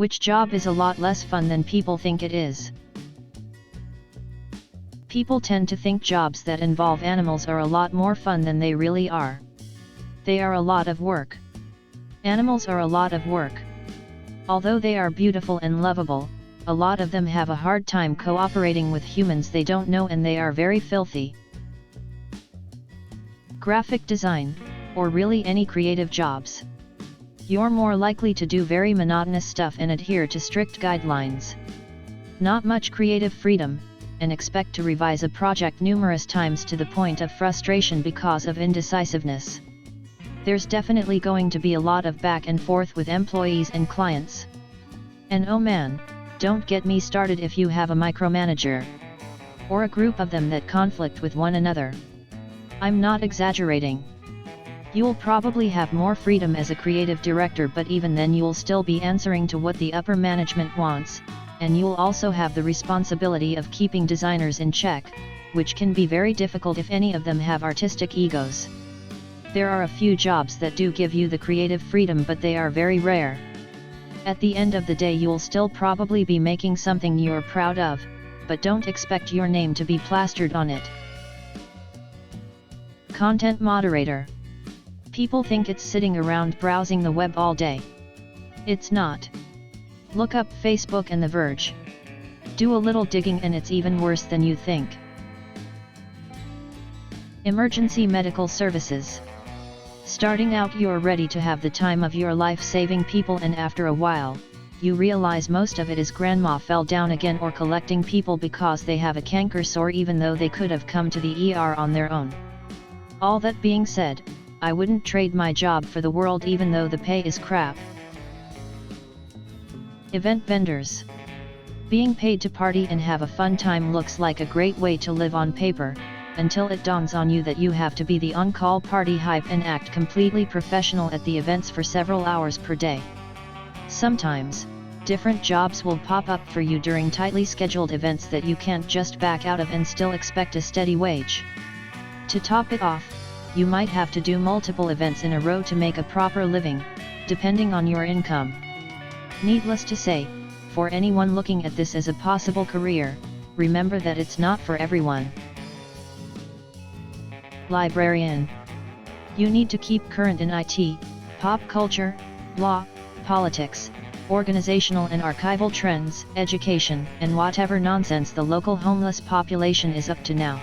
Which job is a lot less fun than people think it is? People tend to think jobs that involve animals are a lot more fun than they really are. They are a lot of work. Animals are a lot of work. Although they are beautiful and lovable, a lot of them have a hard time cooperating with humans they don't know, and they are very filthy. Graphic design, or really any creative jobs. You're more likely to do very monotonous stuff and adhere to strict guidelines. Not much creative freedom, and expect to revise a project numerous times to the point of frustration because of indecisiveness. There's definitely going to be a lot of back and forth with employees and clients. And oh man, don't get me started if you have a micromanager, or a group of them that conflict with one another. I'm not exaggerating. You'll probably have more freedom as a creative director, but even then you'll still be answering to what the upper management wants, and you'll also have the responsibility of keeping designers in check, which can be very difficult if any of them have artistic egos. There are a few jobs that do give you the creative freedom, but they are very rare. At the end of the day you'll still probably be making something you're proud of, but don't expect your name to be plastered on it. Content moderator. People think it's sitting around browsing the web all day. It's not. Look up Facebook and The Verge. Do a little digging and it's even worse than you think. Emergency medical services. Starting out you're ready to have the time of your life saving people, and after a while, you realize most of it is grandma fell down again, or collecting people because they have a canker sore even though they could have come to the ER on their own. All that being said, I wouldn't trade my job for the world even though the pay is crap. Event vendors. Being paid to party and have a fun time looks like a great way to live on paper, until it dawns on you that you have to be the on-call party hype and act completely professional at the events for several hours per day. Sometimes, different jobs will pop up for you during tightly scheduled events that you can't just back out of and still expect a steady wage. To top it off, you might have to do multiple events in a row to make a proper living, depending on your income. Needless to say, for anyone looking at this as a possible career, remember that it's not for everyone. Librarian. You need to keep current in IT, pop culture, law, politics, organizational and archival trends, education, and whatever nonsense the local homeless population is up to now.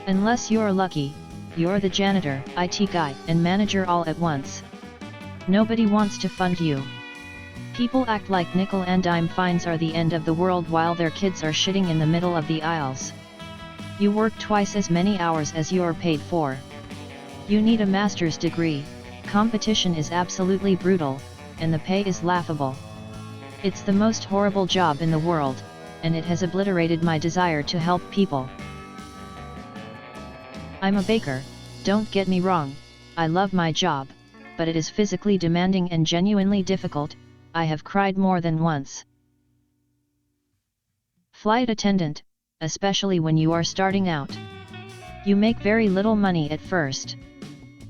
Unless you're lucky, you're the janitor, IT guy, and manager all at once. Nobody wants to fund you. People act like nickel and dime fines are the end of the world while their kids are shitting in the middle of the aisles. You work twice as many hours as you're paid for. You need a master's degree, competition is absolutely brutal, and the pay is laughable. It's the most horrible job in the world, and it has obliterated my desire to help people. I'm a baker, don't get me wrong, I love my job, but it is physically demanding and genuinely difficult. I have cried more than once. Flight attendant, especially when you are starting out. You make very little money at first.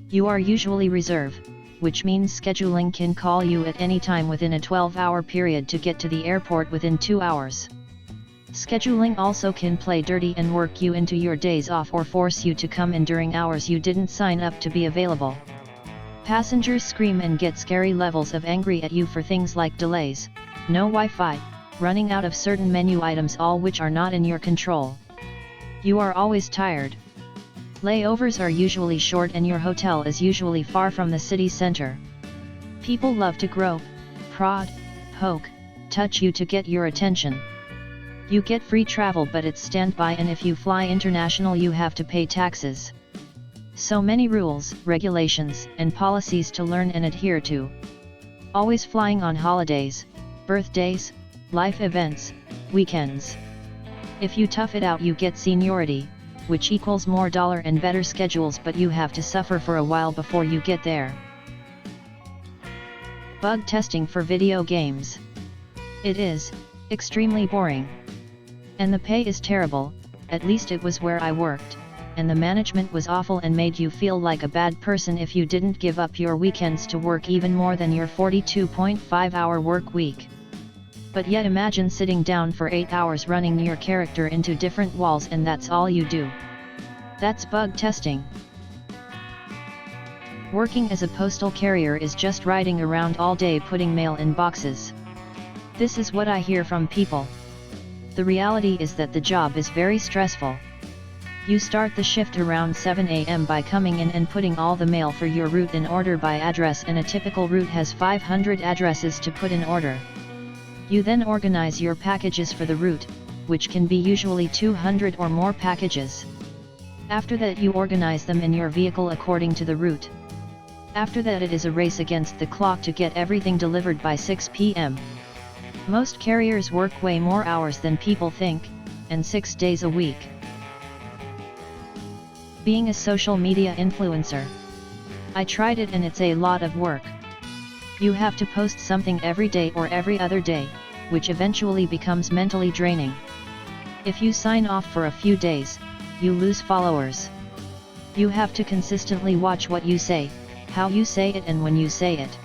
You are usually reserve, which means scheduling can call you at any time within a 12-hour period to get to the airport within 2 hours. Scheduling also can play dirty and work you into your days off or force you to come in during hours you didn't sign up to be available. Passengers scream and get scary levels of angry at you for things like delays, no Wi-Fi, running out of certain menu items, all which are not in your control. You are always tired. Layovers are usually short and your hotel is usually far from the city center. People love to grope, prod, poke, touch you to get your attention. You get free travel but it's standby, and if you fly international you have to pay taxes. So many rules, regulations, and policies to learn and adhere to. Always flying on holidays, birthdays, life events, weekends. If you tough it out you get seniority, which equals more dollar and better schedules, but you have to suffer for a while before you get there. Bug testing for video games. It is extremely boring. And the pay is terrible, at least it was where I worked. And the management was awful and made you feel like a bad person if you didn't give up your weekends to work even more than your 42.5-hour work week. But yet imagine sitting down for 8 hours running your character into different walls and that's all you do. That's bug testing. Working as a postal carrier is just riding around all day putting mail in boxes. This is what I hear from people. The reality is that the job is very stressful. You start the shift around 7 a.m. by coming in and putting all the mail for your route in order by address, and a typical route has 500 addresses to put in order. You then organize your packages for the route, which can be usually 200 or more packages. After that you organize them in your vehicle according to the route. After that it is a race against the clock to get everything delivered by 6 p.m. Most carriers work way more hours than people think, and 6 days a week. Being a social media influencer. I tried it and it's a lot of work. You have to post something every day or every other day, which eventually becomes mentally draining. If you sign off for a few days, you lose followers. You have to consistently watch what you say, how you say it and when you say it.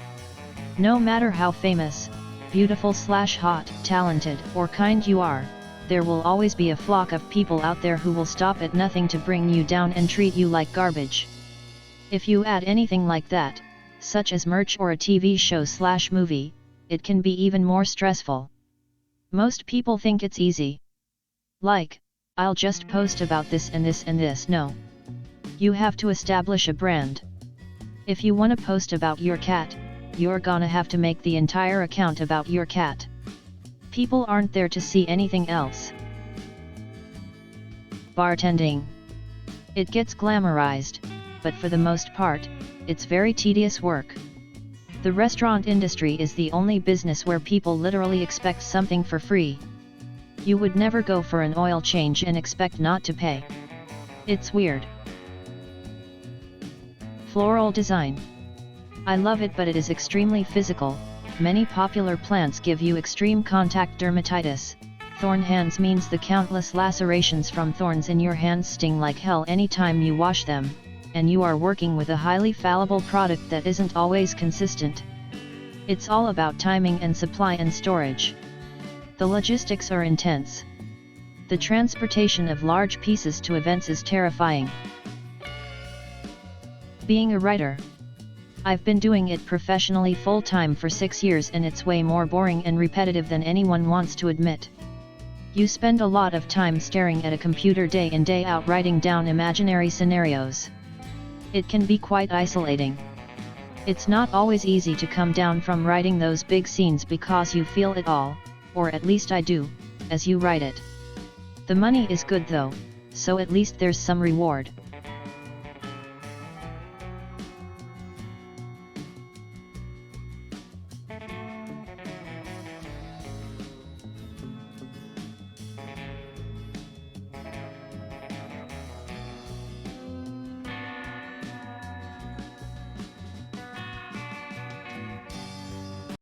No matter how famous, beautiful/hot, talented or kind you are, there will always be a flock of people out there who will stop at nothing to bring you down and treat you like garbage. If you add anything like that, such as merch or a TV show/movie, it can be even more stressful. Most people think it's easy. Like, I'll just post about this and this and this. No. You have to establish a brand. If you want to post about your cat, you're gonna have to make the entire account about your cat. People aren't there to see anything else. Bartending. It gets glamorized, but for the most part, it's very tedious work. The restaurant industry is the only business where people literally expect something for free. You would never go for an oil change and expect not to pay. It's weird. Floral Design. I love it, but it is extremely physical. Many popular plants give you extreme contact dermatitis. Thorn hands means the countless lacerations from thorns in your hands sting like hell anytime you wash them, and you are working with a highly fallible product that isn't always consistent. It's all about timing and supply and storage. The logistics are intense. The transportation of large pieces to events is terrifying. Being a writer. I've been doing it professionally full-time for 6 years and it's way more boring and repetitive than anyone wants to admit. You spend a lot of time staring at a computer day in day out writing down imaginary scenarios. It can be quite isolating. It's not always easy to come down from writing those big scenes because you feel it all, or at least I do, as you write it. The money is good though, so at least there's some reward.